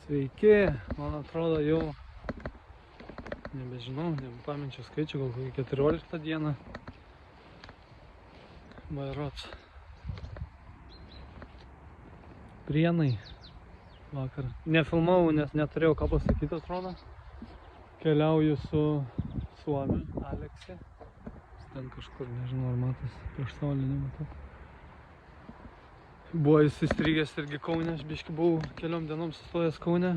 Sveiki, man atrodo jau, nebežinau, nepaminčiau skaičių, gal kokį 14 dieną. Vairots. Prienai. Vakar. Nefilmavau, nes neturėjau ką pasakyti, atrodo. Keliauju su Suomiu, Aleksi. Ten kažkur, nežinau, ar matas, prieš saulę nematau. Buvo jis įstrigęs irgi Kaune, aš biškį buvau keliom dienom sustojęs Kaune.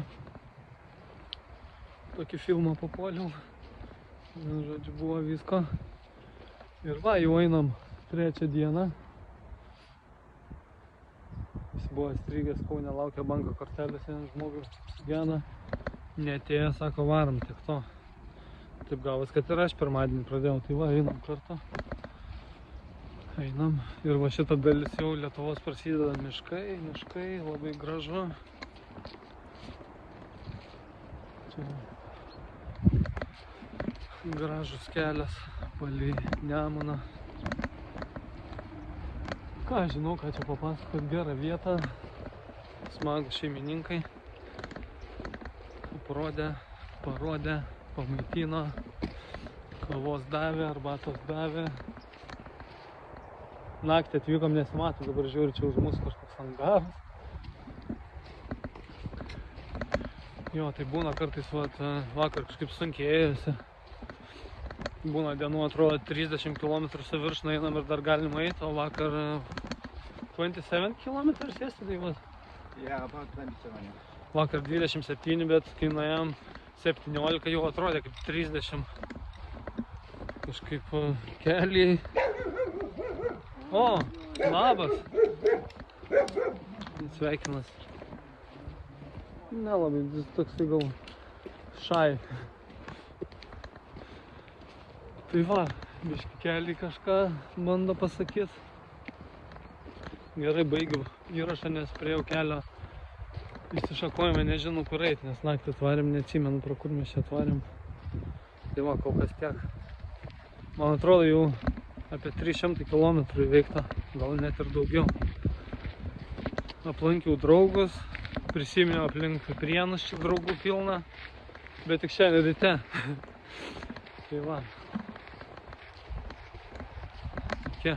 Tokį filmą papuoliau. Žodžiu, buvo visko. Ir va, jau einam 3 dieną. Jis buvo įstrigęs Kaune, laukia banko kortelės, vienas žmogus gena. Neatėjo, sako, varom tik to. Taip gavos, kad ir aš pirmadienį pradėjau, tai va, einam kartu. Einam. Ir va šitą dalis jau Lietuvos prasideda miškai, labai gražu. Čia gražus kelias palei Nemuną. Ką žinau, ką čia papasakot, gerą vietą, smagų šeimininkai. Parodė, pamaitino, kavos davė, arbatos davė. Naktį atvykom, nesimato, dabar žiūriu, čia už mūsų kažkoks angaras. Jo, tai būna kartais, vakar kažkaip sunkiai ėjosi. Būna dienų, atrodo, 30 km su virš einam ir dar galim eiti, o vakar 27 km yesterday was? Yeah, about 27. Vakar 27, bet kai nuėjom 17, jau atrodė kaip 30. Kažkaip keliai. O, labas. Sveikinas. Nelabai, jis toksai gal šai. Tai va, biškį keliai kažką bando pasakyti. Gerai, baigiau įrašą, nes priejau kelio. Išsišakojame, nežinau kur eiti, nes naktį atvarėm, neatsimenu, pro kur mes čia atvarėm. Tai va, kol kas tiek. Man atrodo, jau apie 300 km įveikta, gal net ir daugiau. Aplankiau draugus, prisiminiau aplink Prienus, čia draugų pilna, bet tik šiandien ryte. Tai va. Iki.